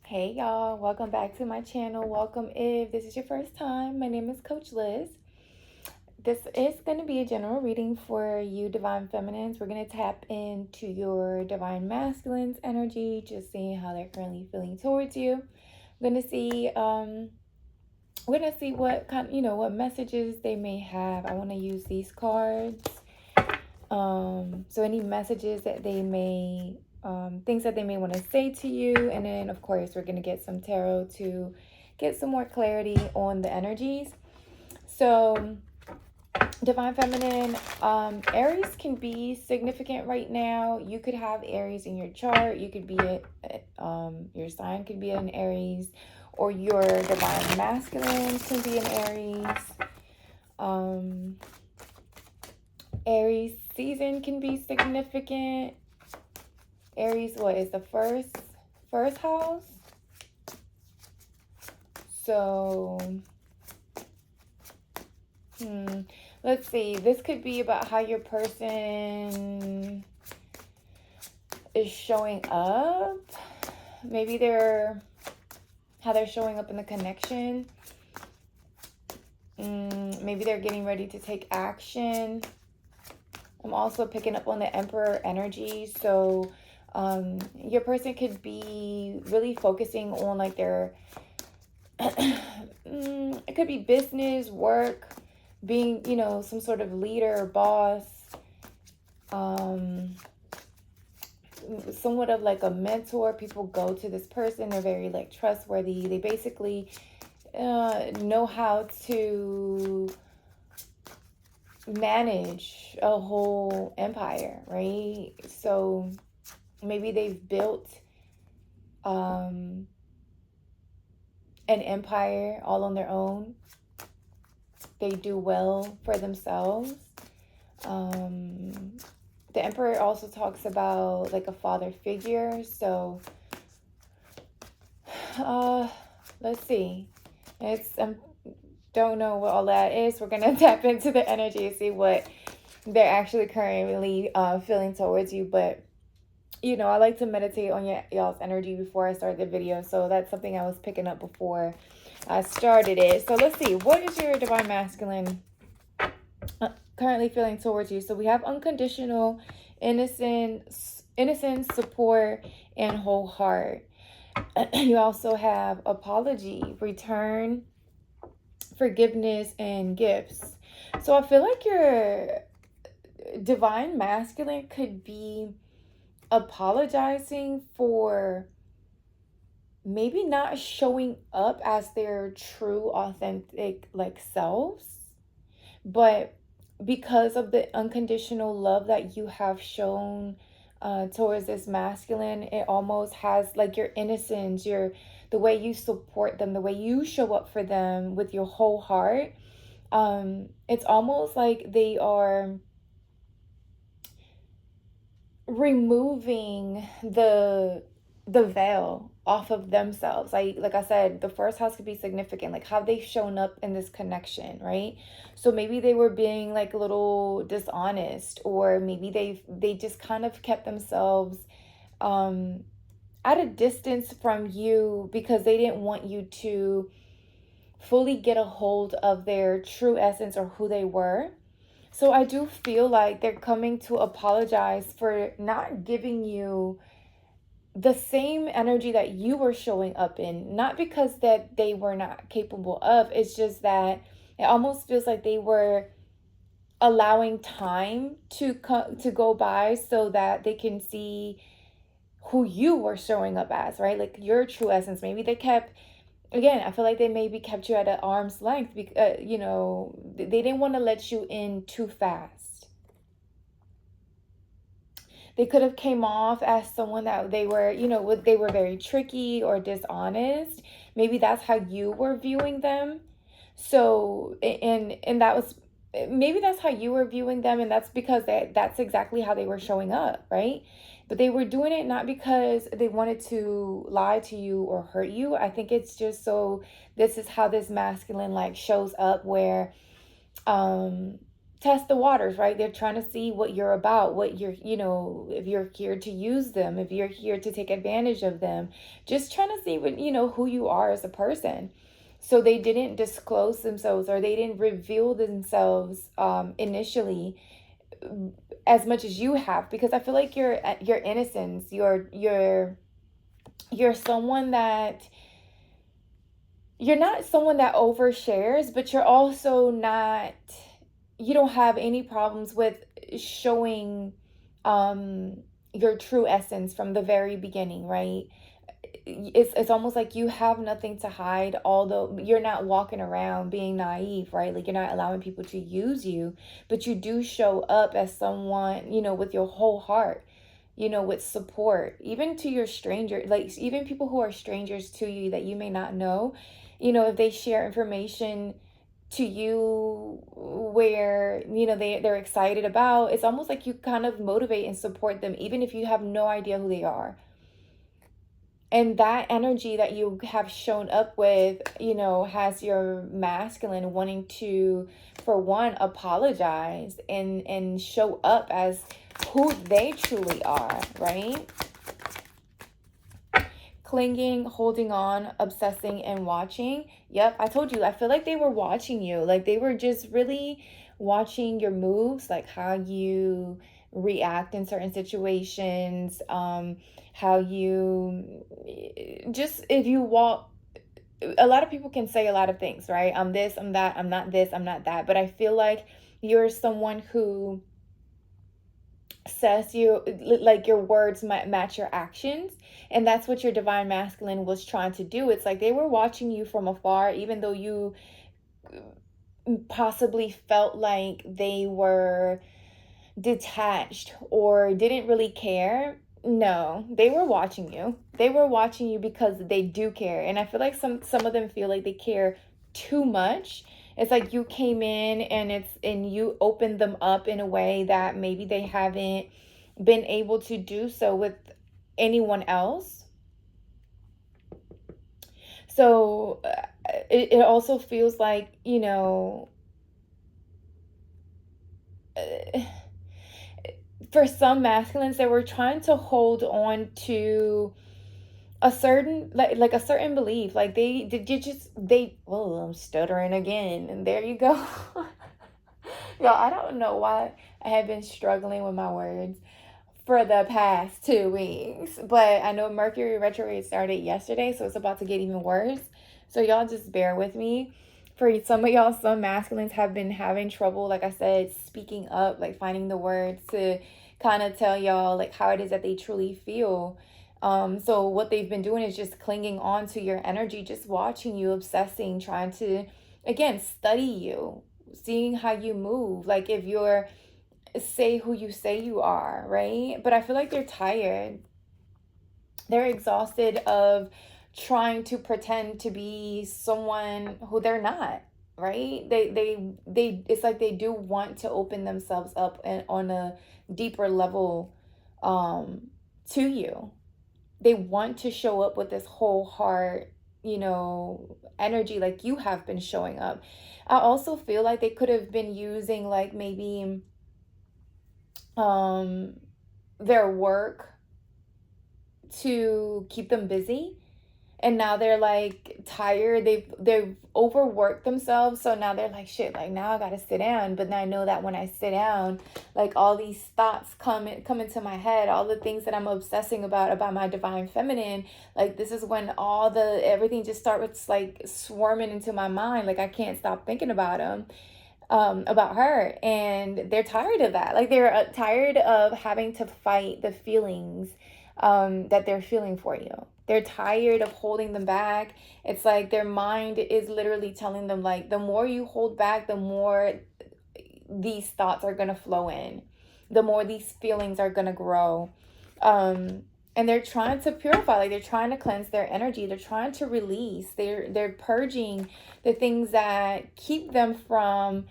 Hey y'all, welcome back to my channel. Welcome if this is your first time. My name is Coach Liz. This is going to be a general reading for you divine feminines. We're going to tap into your divine masculines energy, just seeing how they're currently feeling towards you. We're going to see what what messages they may have. I want to use these cards. So any messages that they may things that they may want to say to you, and then of course we're going to get some tarot to get some more clarity on the energies. So divine feminine, Aries can be significant right now. You could have Aries in your chart. You could be your sign could be an Aries, or your divine masculine can be an Aries. Aries season can be significant. Aries, what is the first house? So, let's see. This could be about how your person is showing up. Maybe how they're showing up in the connection. Maybe they're getting ready to take action. I'm also picking up on the Emperor energy. So your person could be really focusing on like their it could be business, work, being, some sort of leader or boss, somewhat of like a mentor. People go to this person. They're very like trustworthy. They basically know how to manage a whole empire, right? So maybe they've built an empire all on their own. They do well for themselves. The Emperor also talks about like a father figure. So let's see. Don't know what all that is. We're gonna tap into the energy and see what they're actually currently feeling towards you. But I like to meditate on y'all's energy before I start the video, so that's something I was picking up before I started it. So let's see, what is your divine masculine currently feeling towards you? So we have unconditional innocence, support, and whole heart. You also have apology, return, forgiveness, and gifts. So I feel like your divine masculine could be apologizing for maybe not showing up as their true, authentic like selves, but because of the unconditional love that you have shown towards this masculine, it almost has like your innocence, the way you support them, the way you show up for them with your whole heart. It's almost like they are removing the veil off of themselves. Like I said, the first house could be significant, like how they've shown up in this connection, right? So maybe they were being like a little dishonest, or maybe they just kind of kept themselves at a distance from you because they didn't want you to fully get a hold of their true essence or who they were. So I do feel like they're coming to apologize for not giving you the same energy that you were showing up in. Not because that they were not capable of. It's just that it almost feels like they were allowing time to go by so that they can see who you were showing up as, right? Like your true essence. Maybe they kept, again, I feel like they maybe kept you at an arm's length because, they didn't want to let you in too fast. They could have came off as someone that they were, they were very tricky or dishonest. Maybe that's how you were viewing them. So, and that was, maybe that's how you were viewing them, and that's because that's exactly how they were showing up, right? But they were doing it not because they wanted to lie to you or hurt you. I think it's just so this is how this masculine like shows up, where test the waters, right? They're trying to see what you're about, what you're, if you're here to use them, if you're here to take advantage of them, just trying to see what, who you are as a person. So they didn't disclose themselves, or they didn't reveal themselves initially as much as you have, because I feel like your innocence, you're someone that, you're not someone that overshares, but you're also not, you don't have any problems with showing your true essence from the very beginning, right? It's almost like you have nothing to hide, although you're not walking around being naive, right? Like, you're not allowing people to use you, but you do show up as someone, with your whole heart, with support, even to your stranger, like even people who are strangers to you that you may not know, if they share information to you where, they're excited about, it's almost like you kind of motivate and support them, even if you have no idea who they are. And that energy that you have shown up with, has your masculine wanting to, for one, apologize and show up as who they truly are, right? Clinging, holding on, obsessing, and watching. Yep, I told you, I feel like they were watching you. Like, they were just really watching your moves, like how you react in certain situations, how you just, if you walk, a lot of people can say a lot of things, right? I'm this, I'm that, I'm not this, I'm not that. But I feel like you're someone who says you, like, your words might match your actions, and that's what your divine masculine was trying to do. It's like they were watching you from afar, even though you possibly felt like they were detached or didn't really care. No, they were watching you. They were watching you because they do care. And I feel like some of them feel like they care too much. It's like you came in and you opened them up in a way that maybe they haven't been able to do so with anyone else. So it also feels like, uh, for some masculines, they were trying to hold on to a certain, like a certain belief, like they did, you just they well, I'm stuttering again, and there you go. Y'all, I don't know why I have been struggling with my words for the past 2 weeks, but I know Mercury retrograde started yesterday, so it's about to get even worse. So y'all just bear with me. For some of y'all, some masculines have been having trouble, like I said, speaking up, like finding the words to kind of tell y'all like how it is that they truly feel. So what they've been doing is just clinging on to your energy, just watching you, obsessing, trying to, again, study you, seeing how you move. Like, if you're, say who you say you are, right? But I feel like they're tired. They're exhausted of trying to pretend to be someone who they're not, right? They it's like they do want to open themselves up and on a deeper level to you. They want to show up with this whole heart, energy, like you have been showing up. I also feel like they could have been using, like, maybe um their work to keep them busy, and now they're like tired, they've overworked themselves, so now they're like, shit, like now I gotta sit down. But I know that when I sit down, like all these thoughts come into my head, all the things that I'm obsessing about my divine feminine, like this is when everything just starts like swarming into my mind, like I can't stop thinking about them, about her. And they're tired of that, like they're tired of having to fight the feelings that they're feeling for you. They're tired of holding them back. It's like their mind is literally telling them, like, the more you hold back, the more these thoughts are going to flow in, the more these feelings are going to grow. And they're trying to purify, like they're trying to cleanse their energy, they're trying to release, they're purging the things that keep them from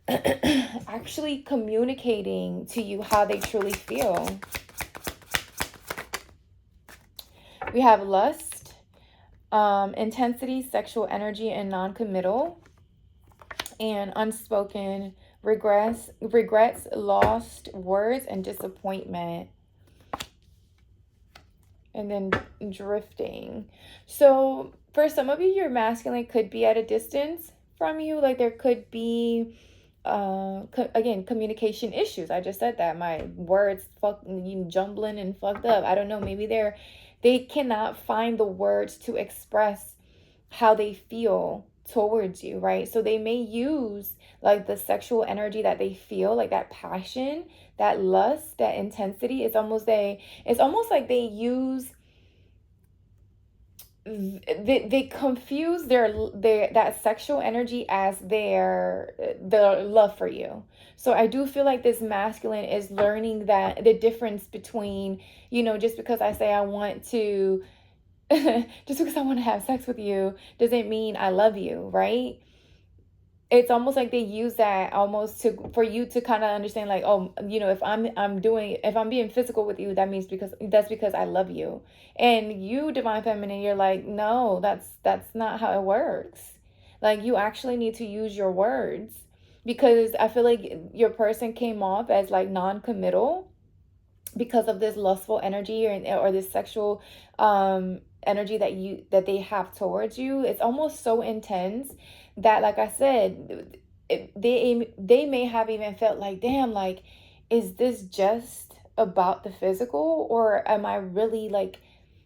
actually communicating to you how they truly feel. We have lust, intensity, sexual energy, and non-committal, and unspoken regrets, lost words, and disappointment. And then drifting. So for some of you, your masculine could be at a distance from you. Like there could be, again, communication issues. I just said that my words fucking jumbling and fucked up. I don't know. Maybe they cannot find the words to express how they feel towards you, right? So they may use like the sexual energy that they feel, like that passion, that lust, that intensity. It's almost like they confuse their that sexual energy as their love for you. So I do feel like this masculine is learning that the difference between, just because I say I want to just because I want to have sex with you doesn't mean I love you, right? It's almost like they use that almost to for you to kind of understand, like, oh, if I'm being physical with you, that's because I love you. And you, divine feminine, you're like, no, that's not how it works. Like, you actually need to use your words, because I feel like your person came off as like non-committal because of this lustful energy, or this sexual energy that they have towards you. It's almost so intense that, like I said, they may have even felt like, damn, like, is this just about the physical, or am I really like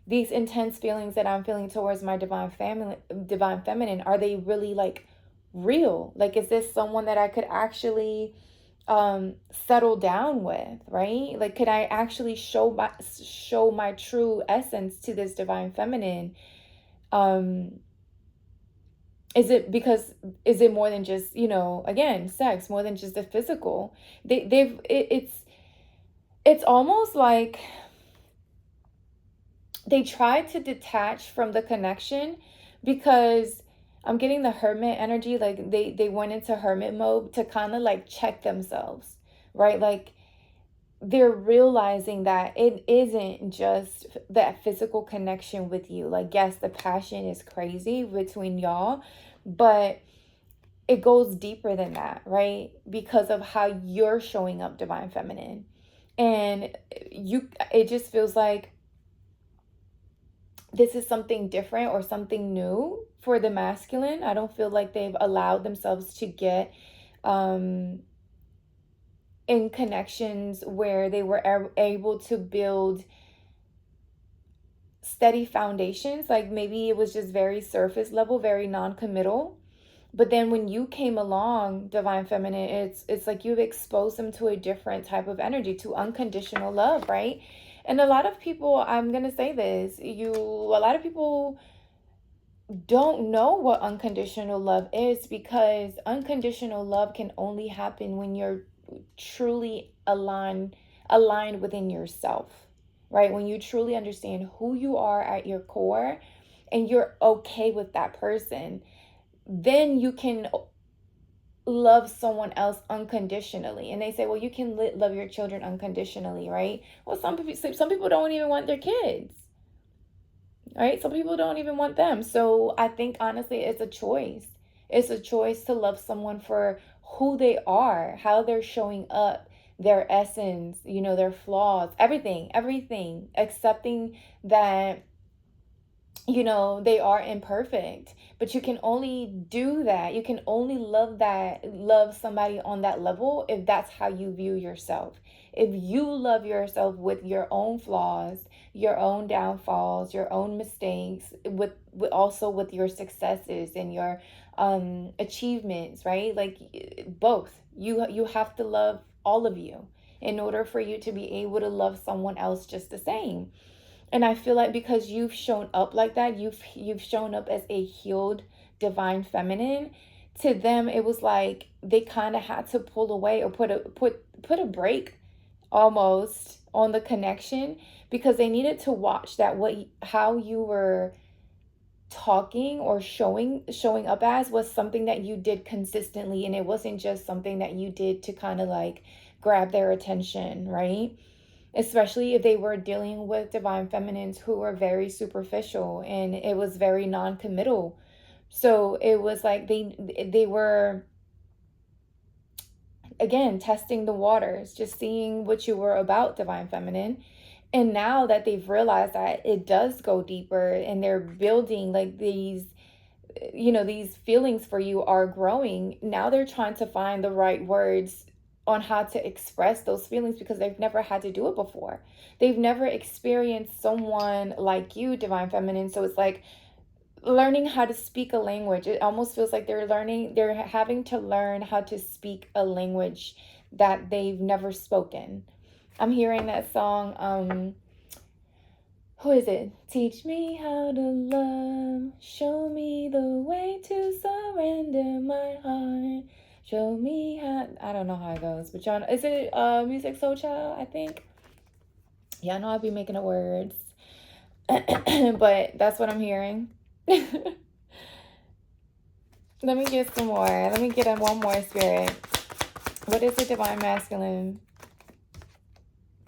these intense feelings that I'm feeling towards my divine feminine, are they really like real? Like, is this someone that I could actually settle down with, right? Like, could I actually show my true essence to this divine feminine? um is it more than just, again, sex, more than just the physical? It's almost like they try to detach from the connection, because I'm getting the hermit energy. Like, they went into hermit mode to kind of like check themselves, right? Like, they're realizing that it isn't just that physical connection with you. Like, yes, the passion is crazy between y'all, but it goes deeper than that, right? Because of how you're showing up, divine feminine. And it just feels like this is something different or something new for the masculine. I don't feel like they've allowed themselves to get in connections where they were able to build steady foundations. Like, maybe it was just very surface level, very non-committal. But then when you came along, divine feminine, it's like you've exposed them to a different type of energy, to unconditional love, right? And a lot of people, I'm gonna say this, a lot of people don't know what unconditional love is, because unconditional love can only happen when you're truly aligned within yourself, right? When you truly understand who you are at your core, and you're okay with that person, then you can love someone else unconditionally. And they say, well, you can love your children unconditionally, right? Well, some people don't even want their kids, right? Some people don't even want them. So I think, honestly, it's a choice. It's a choice to love someone for who they are, how they're showing up, their essence, their flaws, everything, accepting that, they are imperfect. But you can only do that, you can only love somebody on that level if that's how you view yourself. If you love yourself with your own flaws, your own downfalls, your own mistakes, also with your successes and your achievements, right? Like, both, you have to love all of you in order for you to be able to love someone else just the same. And I feel like, because you've shown up like that, you've shown up as a healed divine feminine, to them it was like they kind of had to pull away, or put a break almost on the connection, because they needed to watch that how you were talking or showing up as was something that you did consistently, and it wasn't just something that you did to kind of like grab their attention, right? Especially if they were dealing with divine feminines who were very superficial, and it was very non-committal. So it was like they were again, testing the waters, just seeing what you were about, Divine Feminine. And now that they've realized that it does go deeper and they're building like these, these feelings for you are growing, now they're trying to find the right words on how to express those feelings because they've never had to do it before. They've never experienced someone like you, Divine Feminine. So it's like learning how to speak a language. It almost feels like they're having to learn how to speak a language that they've never spoken. I'm hearing that song, who is it? Teach me how to love, show me the way to surrender my heart, show me how, I don't know how it goes, but y'all, is it Music Soul Child, I think? Y'all know I'll be making up words. But that's what I'm hearing. Let me get some more. Let me get one more, Spirit. What is the Divine Masculine?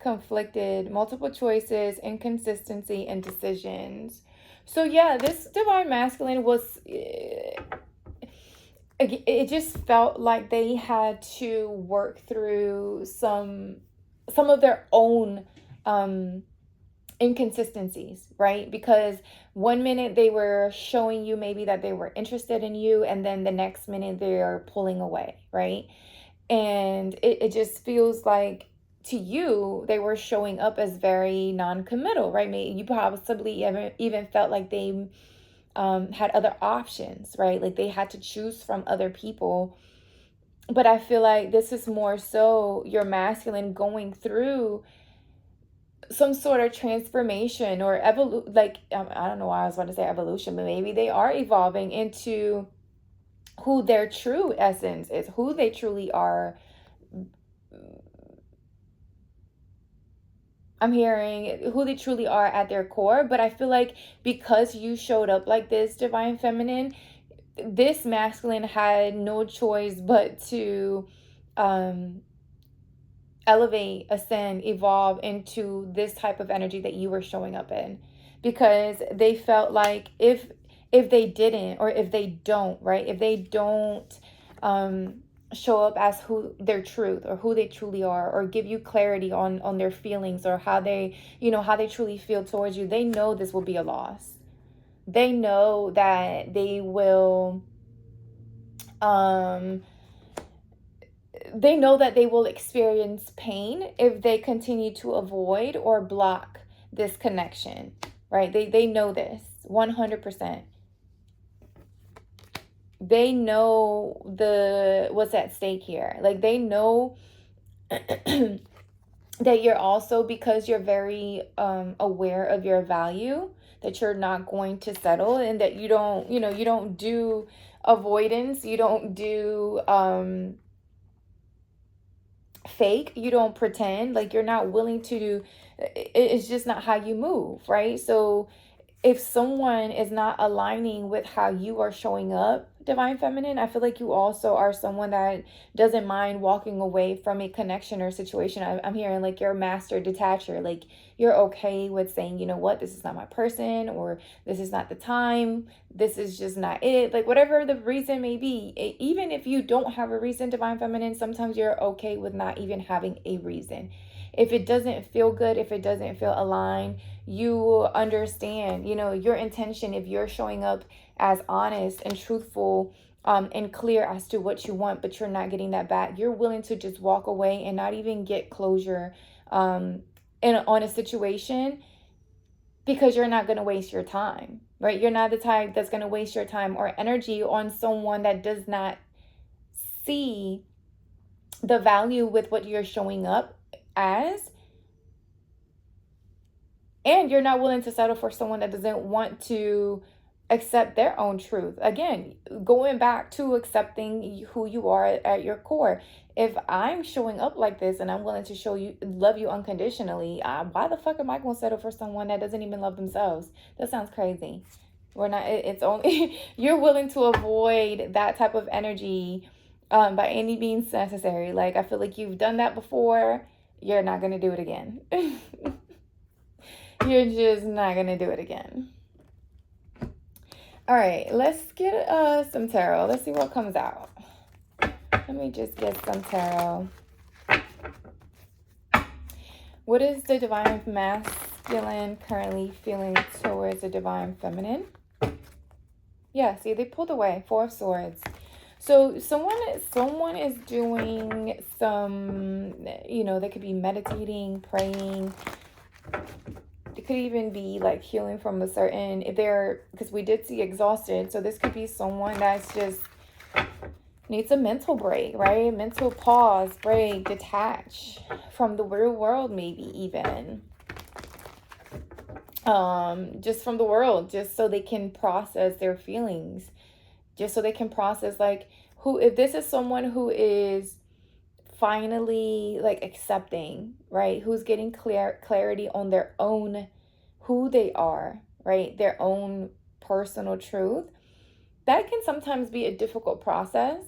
Conflicted, multiple choices, inconsistency, and decisions. So yeah, this Divine Masculine was, it just felt like they had to work through some of their own inconsistencies, right? Because one minute they were showing you maybe that they were interested in you, and then the next minute they are pulling away, right? And it just feels like to you they were showing up as very non-committal, right? Maybe you possibly even felt like they had other options, right? Like they had to choose from other people. But I feel like this is more so your masculine going through some sort of transformation or like I don't know why I was about to say evolution, but maybe they are evolving into who their true essence is, who they truly are. I'm hearing who they truly are at their core. But I feel like because you showed up like this, Divine Feminine, this masculine had no choice but to elevate, ascend, evolve into this type of energy that you were showing up in, because they felt like if they didn't, or if they don't, right, if they don't show up as who their truth or who they truly are, or give you clarity on their feelings, or how they how they truly feel towards you, they know this will be a loss. They know that they will experience pain if they continue to avoid or block this connection, right? They know this 100%. They know what's at stake here. Like they know that you're also, because you're very aware of your value, that you're not going to settle, and that you don't do avoidance, you don't do fake, you don't pretend, like you're not willing to do, it's just not how you move, right? So if someone is not aligning with how you are showing up, Divine Feminine, I feel like you also are someone that doesn't mind walking away from a connection or situation. I'm hearing like you're a master detacher. Like you're okay with saying, you know what, this is not my person, or this is not the time, this is just not it. Like whatever the reason may be, even if you don't have a reason, Divine Feminine, sometimes you're okay with not even having a reason. If it doesn't feel good, if it doesn't feel aligned, you understand, your intention. If you're showing up as honest and truthful and clear as to what you want, but you're not getting that back, you're willing to just walk away and not even get closure on a situation, because you're not going to waste your time, right? You're not the type that's going to waste your time or energy on someone that does not see the value with what you're showing up as. And you're not willing to settle for someone that doesn't want to accept their own truth. Again, going back to accepting who you are at your core. If I'm showing up like this and I'm willing to love you unconditionally, why the fuck am I going to settle for someone that doesn't even love themselves? That sounds crazy. We're not, it's only, you're willing to avoid that type of energy by any means necessary. Like, I feel like you've done that before. You're not going to do it again. You're just not going to do it again. All right, let's get some tarot. Let's see what comes out. Let me just get some tarot. What is the divine masculine currently feeling towards the divine feminine? Yeah, see, they pulled away. Four of Swords. So someone is doing some, they could be meditating, praying. It could even be like healing from a certain, because we did see exhausted. So this could be someone that's just needs a mental break, right? Mental pause, break, detach from the real world, maybe even. Just from the world, just so they can process their feelings. Just so they can process, like, if this is someone who is finally like accepting, right? Who's getting clarity on their own, who they are, right? Their own personal truth. That can sometimes be a difficult process.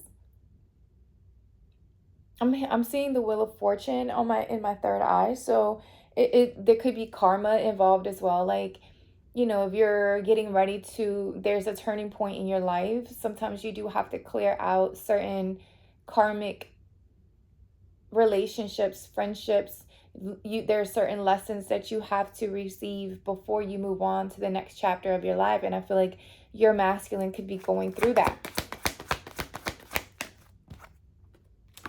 I'm seeing the Wheel of Fortune in my third eye, so there could be karma involved as well. Like, if you're getting ready there's a turning point in your life, sometimes you do have to clear out certain karmic relationships, friendships. There are certain lessons that you have to receive before you move on to the next chapter of your life. And I feel like your masculine could be going through that.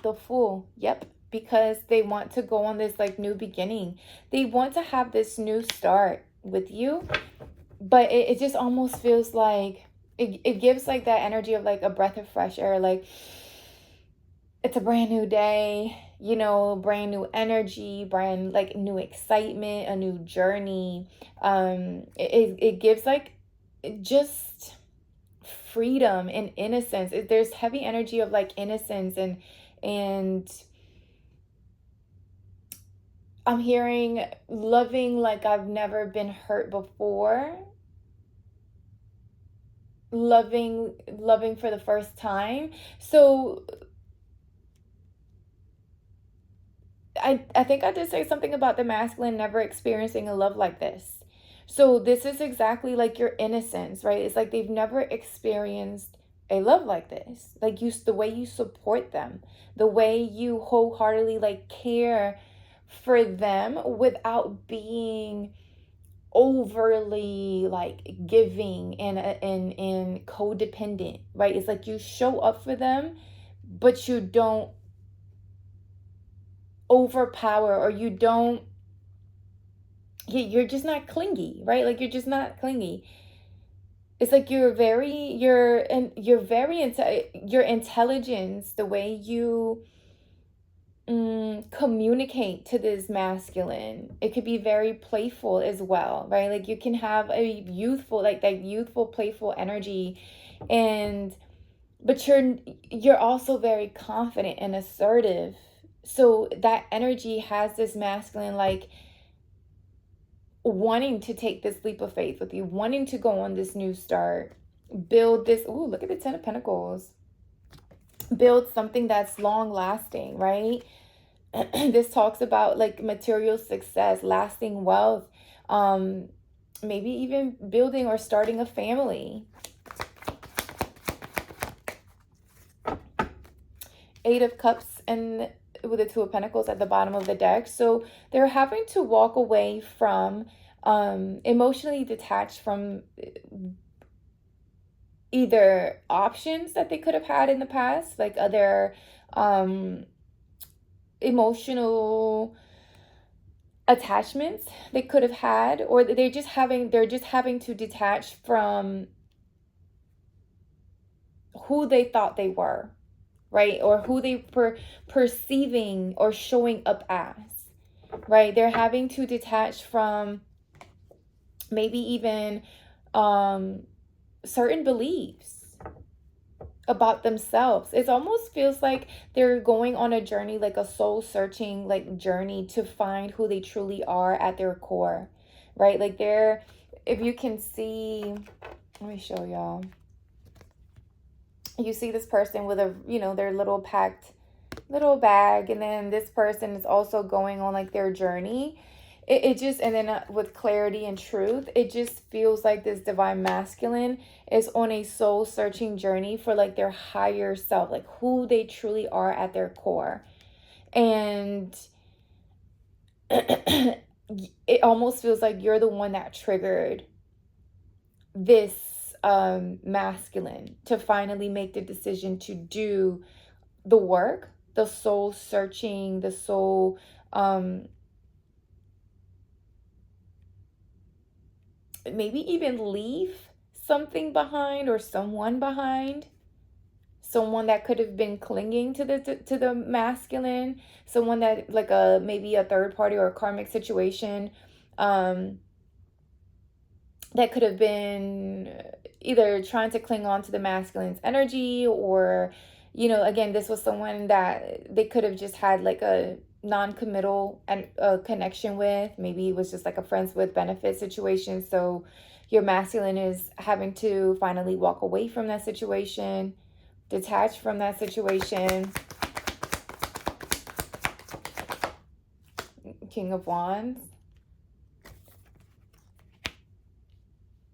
The Fool. Yep. Because they want to go on this like new beginning. They want to have this new start with you. But it just almost feels like it gives like that energy of like a breath of fresh air. Like, it's a brand new day, brand new energy, brand like new excitement, a new journey. It gives like just freedom and innocence. There's heavy energy of like innocence, and I'm hearing loving like I've never been hurt before. Loving for the first time. So I think I did say something about the masculine never experiencing a love like this. So this is exactly like your innocence, right? It's like they've never experienced a love like this. Like the way you support them, the way you wholeheartedly like care for them without being overly like giving and codependent, right? It's like you show up for them, but you don't overpower, or you're just not clingy, right? Like you're just not clingy. It's like your intelligence, the way you communicate to this masculine, it could be very playful as well, right? Like you can have a youthful, like that youthful playful energy, but you're also very confident and assertive. So that energy has this masculine like wanting to take this leap of faith with you, wanting to go on this new start, build this. Ooh, look at the Ten of Pentacles. Build something that's long lasting, right? This talks about like material success, lasting wealth, maybe even building or starting a family. Eight of Cups and with the Two of Pentacles at the bottom of the deck. So they're having to walk away from emotionally detached from either options that they could have had in the past, like other emotional attachments they could have had, or they're just having to detach from who they thought they were, right? Or who they were perceiving or showing up as, right? They're having to detach from maybe even certain beliefs about themselves. It almost feels like they're going on a journey, like a soul searching like journey to find who they truly are at their core, right? Like if you can see, let me show y'all. You see this person with their little packed little bag, and then this person is also going on like their journey. it just, and then with clarity and truth, it just feels like this divine masculine is on a soul searching journey for like their higher self, like who they truly are at their core. And it almost feels like you're the one that triggered this masculine to finally make the decision to do the work, the soul searching, the soul maybe even leave something behind or someone behind, someone that could have been clinging to the masculine, someone that like a maybe a third party or a karmic situation um that could have been either trying to cling on to the masculine's energy, or again, this was someone that they could have just had like a non-committal and connection with. Maybe it was just like a friends with benefit situation, so your masculine is having to finally walk away from that situation, detach from that situation. King of Wands.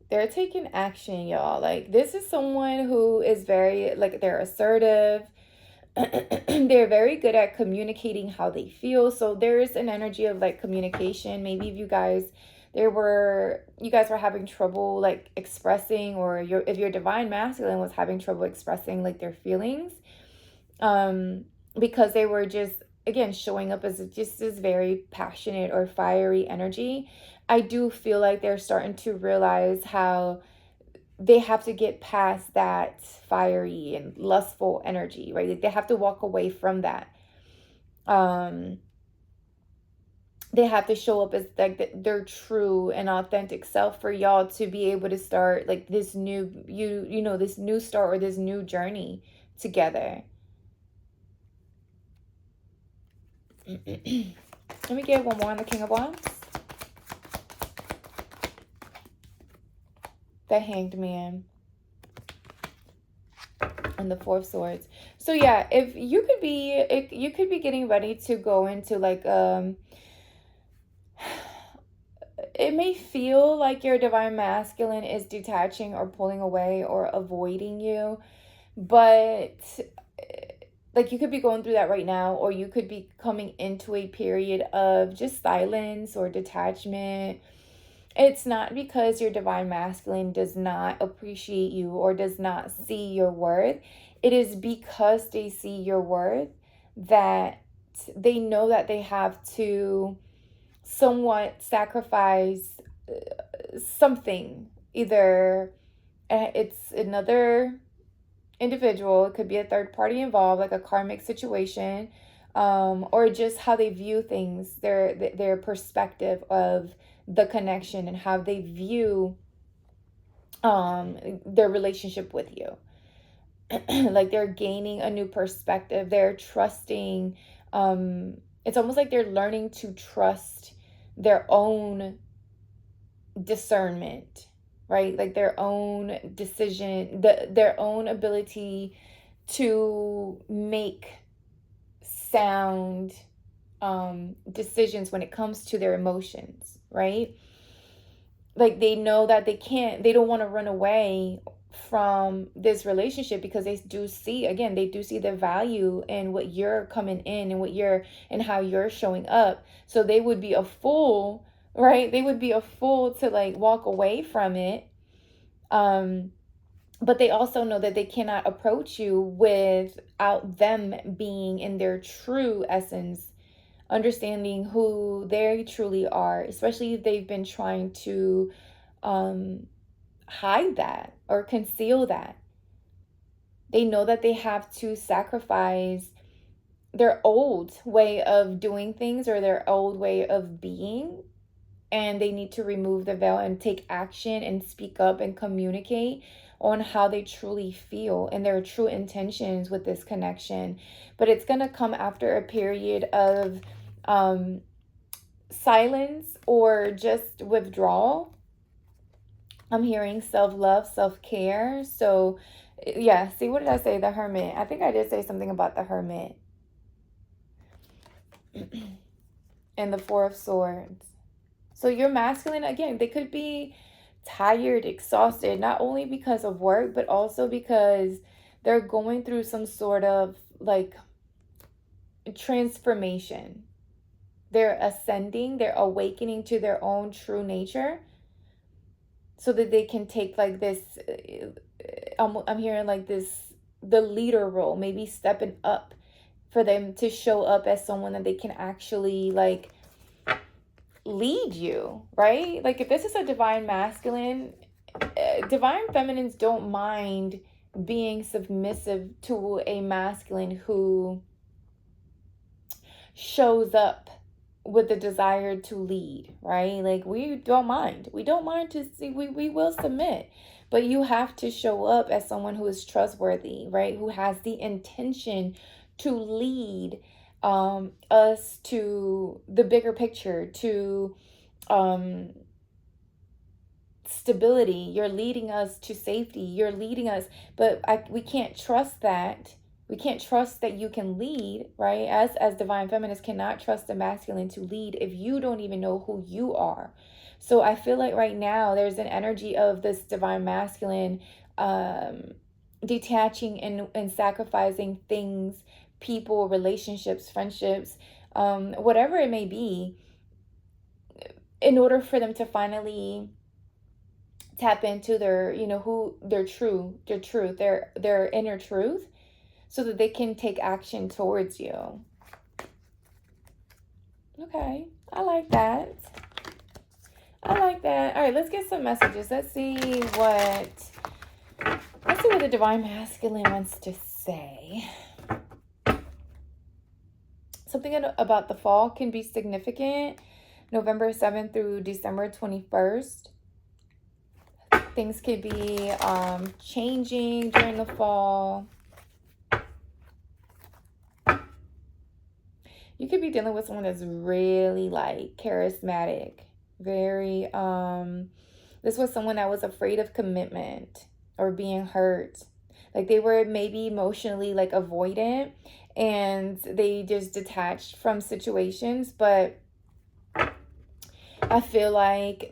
They're taking action, y'all. Like, this is someone who is very, like, they're assertive. They're very good at communicating how they feel. So there's an energy of like communication. Maybe if you guys were having trouble like expressing, or if your divine masculine was having trouble expressing like their feelings, because they were just, again, showing up as just this very passionate or fiery energy. I do feel like they're starting to realize how they have to get past that fiery and lustful energy, right? Like, they have to walk away from that. They have to show up as like their true and authentic self for y'all to be able to start like this new this new start, or this new journey together. Let me get one more on the King of Wands. The Hanged Man. And the Four of Swords. So yeah, if you could be getting ready to go into like it may feel like your divine masculine is detaching or pulling away or avoiding you, but like, you could be going through that right now, or you could be coming into a period of just silence or detachment. It's not because your divine masculine does not appreciate you or does not see your worth. It is because they see your worth that they know that they have to somewhat sacrifice something. Either it's another individual, it could be a third party involved, like a karmic situation, or just how they view things, their perspective of the connection and how they view their relationship with you. Like, they're gaining a new perspective, they're trusting, it's almost like they're learning to trust their own discernment, right? Like their own decision, their own ability to make sound decisions when it comes to their emotions, right? Like, they know that they don't want to run away from this relationship, because they do see the value in what you're coming in and and how you're showing up. So they would be a fool, right? They would be a fool to like walk away from it. But they also know that they cannot approach you without them being in their true essence, understanding who they truly are, especially if they've been trying to hide that or conceal that. They know that they have to sacrifice their old way of doing things or their old way of being, and they need to remove the veil and take action and speak up and communicate on how they truly feel and their true intentions with this connection. But it's going to come after a period of silence or just withdrawal. I'm hearing self-love, self-care. So yeah, see, what did I say? The Hermit. I think I did say something about the Hermit. And the Four of Swords. So your masculine, again, they could be tired, exhausted, not only because of work, but also because they're going through some sort of like transformation. They're ascending, they're awakening to their own true nature so that they can take like this, I'm hearing like this, the leader role, maybe stepping up for them to show up as someone that they can actually like lead you, right? Like if this is a divine masculine, divine feminines don't mind being submissive to a masculine who shows up with the desire to lead, right? Like we don't mind. We don't mind to see, we will submit. But you have to show up as someone who is trustworthy, right? Who has the intention to lead us to the bigger picture, to stability. You're leading us to safety. You're leading us, but we can't trust that. We can't trust that you can lead, right? As divine feminists cannot trust the masculine to lead if you don't even know who you are. So I feel like right now there's an energy of this divine masculine detaching and sacrificing things, people, relationships, friendships, whatever it may be, in order for them to finally tap into their, who their truth, their inner truth, so that they can take action towards you. Okay, I like that. I like that. All right, let's get some messages. Let's see what the divine masculine wants to say. Something about the fall can be significant. November 7th through December 21st. Things could be changing during the fall. You could be dealing with someone that's really like charismatic. Very, this was someone that was afraid of commitment or being hurt. Like they were maybe emotionally like avoidant and they just detached from situations. But I feel like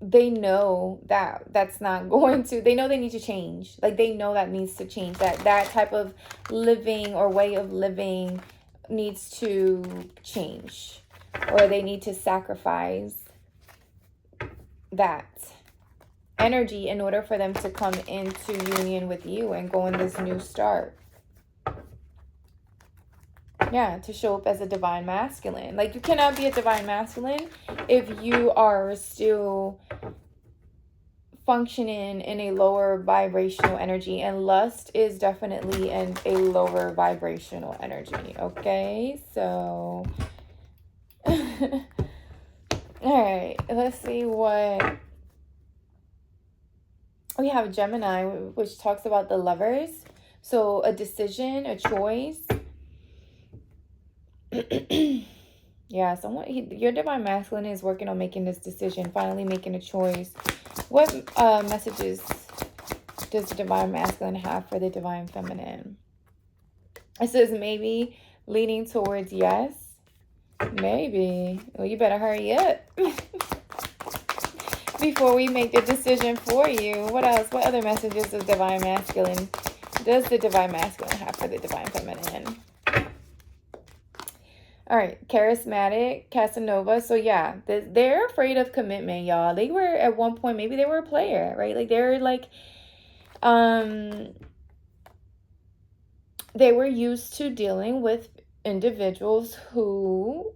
they know that that's not going to, they know they need to change. Like they know that needs to change, that type of living or way of living needs to change, or they need to sacrifice that energy in order for them to come into union with you and go in this new start. Yeah, to show up as a divine masculine. Like you cannot be a divine masculine if you are still functioning in a lower vibrational energy, and lust is definitely in a lower vibrational energy. Okay, so all right, let's see what we have. Gemini, which talks about the Lovers. So a decision, a choice. Yeah, your divine masculine is working on making this decision, finally making a choice. What messages does the divine masculine have for the divine feminine? It says maybe leaning towards yes. Maybe. Well, you better hurry up before we make the decision for you. What else? What other messages does the divine masculine have for the divine feminine? All right, charismatic, Casanova. So yeah, they're afraid of commitment, y'all. They were at one point, maybe they were a player, right? Like they're like, they were used to dealing with individuals who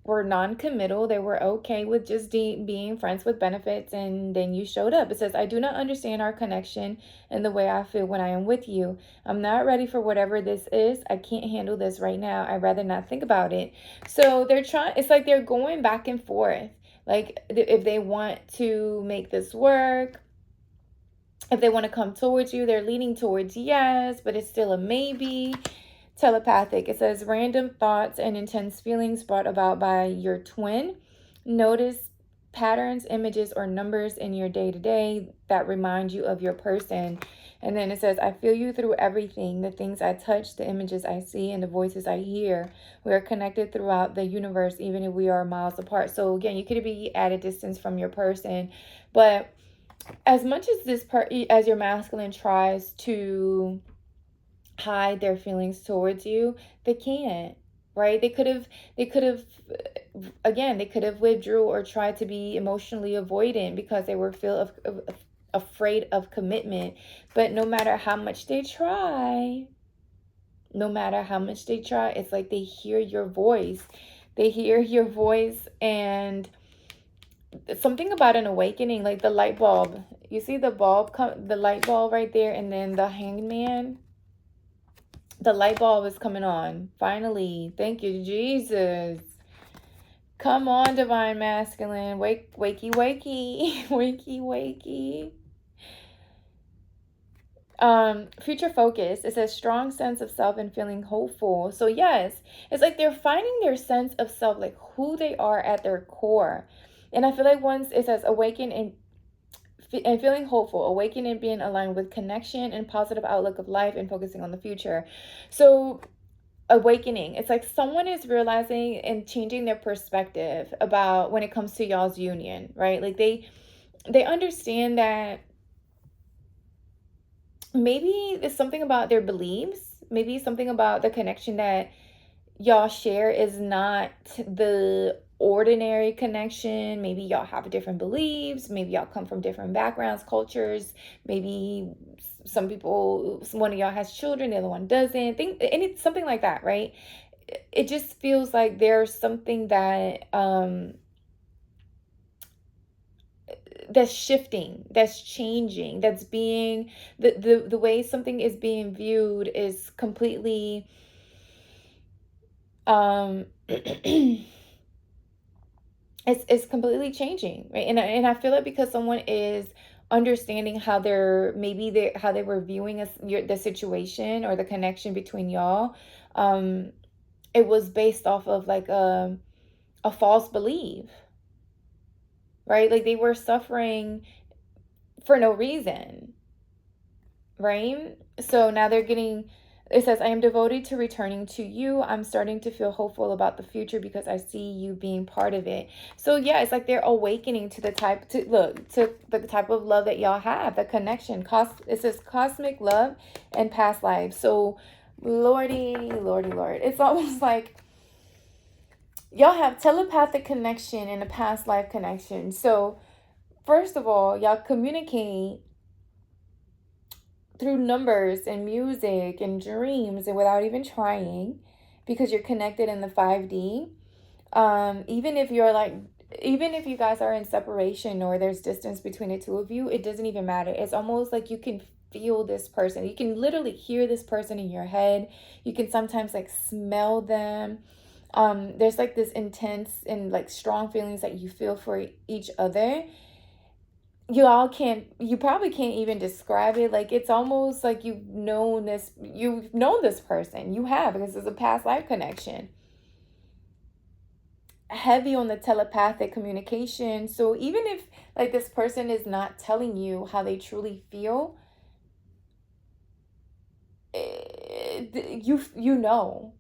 were non-committal. They were okay with just being friends with benefits, and then you showed up. It says, I do not understand our connection and the way I feel when I am with you. I'm not ready for whatever this is. I can't handle this right now. I'd rather not think about it. So it's like they're going back and forth. Like if they want to make this work, if they want to come towards you, they're leaning towards yes, but it's still a maybe. Telepathic. It says random thoughts and intense feelings brought about by your twin. Notice patterns, images, or numbers in your day-to-day that remind you of your person. And then it says, I feel you through everything, the things I touch, the images I see, and the voices I hear. We are connected throughout the universe, even if we are miles apart. So again, you could be at a distance from your person, but as much as as your masculine tries to hide their feelings towards you, they can't, right? They could have again, they could have withdrew or tried to be emotionally avoidant because they were afraid of commitment. But no matter how much they try, it's like they hear your voice. They hear your voice, and something about an awakening, like the light bulb. You see the light bulb right there, and then the hangman. The light bulb is coming on. Finally. Thank you, Jesus. Come on, divine masculine. Wakey, wakey. Wakey, wakey. Future focus. It says strong sense of self and feeling hopeful. So yes, it's like they're finding their sense of self, like who they are at their core. And I feel like once it says awaken and feeling hopeful, awaken and being aligned with connection and positive outlook of life and focusing on the future. So awakening, it's like someone is realizing and changing their perspective about when it comes to y'all's union, right? Like they understand that maybe it's something about their beliefs, maybe something about the connection that y'all share is not the ordinary connection. Maybe y'all have different beliefs, maybe y'all come from different backgrounds, cultures, maybe one of y'all has children, the other one doesn't, and it's something like that, right? It just feels like there's something that that's shifting, that's changing, that's being the way something is being viewed is completely it's completely changing, right? And I feel it because someone is understanding how how they were viewing the situation or the connection between y'all. It was based off of like a false belief, right? Like they were suffering for no reason, right? So now they're getting, it says, I am devoted to returning to you. I'm starting to feel hopeful about the future because I see you being part of it. So yeah, it's like they're awakening to the type of love that y'all have, the connection. It says cosmic love and past lives. So Lordy, Lord. It's almost like y'all have telepathic connection and a past life connection. So first of all, y'all communicate through numbers and music and dreams and without even trying, because you're connected in the 5D. Even if you guys are in separation or there's distance between the two of you, it doesn't even matter. It's almost like you can feel this person. You can literally hear this person in your head. You can sometimes like smell them. There's like this intense and like strong feelings that you feel for each other. You probably can't even describe it. Like it's almost like you've known this person. You have, because it's a past life connection. Heavy on the telepathic communication. So even if like this person is not telling you how they truly feel, you know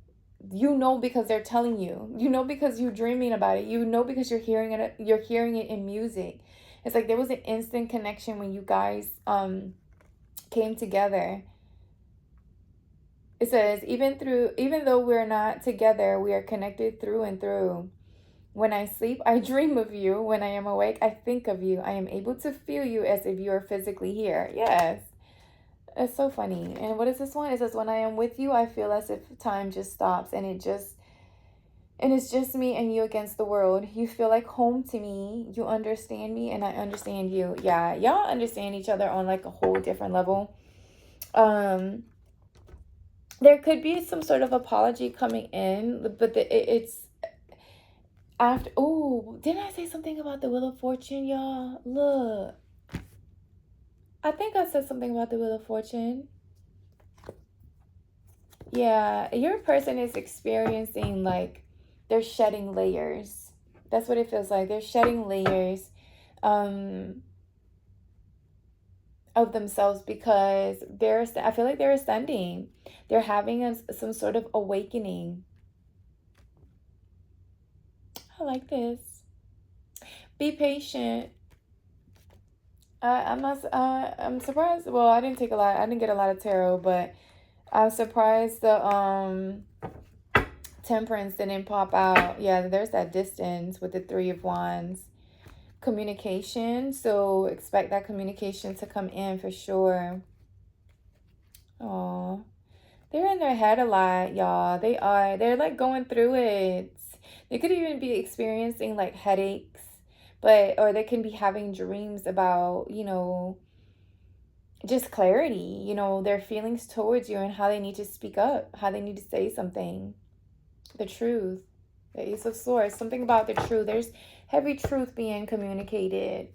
because they're telling you. You know because you're dreaming about it. You know because you're hearing it in music. It's like there was an instant connection when you guys came together. It says, even though we're not together, we are connected through and through. When I sleep, I dream of you. When I am awake, I think of you. I am able to feel you as if you are physically here. Yes. It's so funny. And what is this one? It says, when I am with you, I feel as if time just stops and it's just me and you against the world. You feel like home to me. You understand me and I understand you. Yeah, y'all understand each other on like a whole different level. There could be some sort of apology coming in, but it's after. Oh, didn't I say something about the Wheel of Fortune, y'all? Look. I think I said something about the Wheel of Fortune. Yeah, your person is experiencing like they're shedding layers. That's what it feels like. They're shedding layers of themselves because I feel like they're ascending. They're having some sort of awakening. I like this. Be patient. I'm not. I'm surprised. Well, I didn't take a lot. I didn't get a lot of tarot, but I'm surprised the Temperance didn't pop out. Yeah, there's that distance with the Three of Wands. Communication. So expect that communication to come in for sure. Oh, they're in their head a lot, y'all. They are. They're like going through it. They could even be experiencing like headaches, or they can be having dreams about, just clarity, their feelings towards you and how they need to speak up, how they need to say something. The truth. The Ace of Swords. Something about the truth. There's heavy truth being communicated.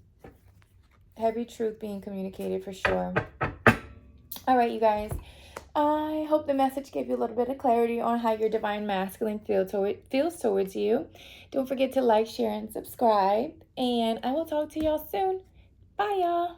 Heavy truth being communicated for sure. All right, you guys. I hope the message gave you a little bit of clarity on how your divine masculine feels towards you. Don't forget to like, share, and subscribe. And I will talk to y'all soon. Bye, y'all.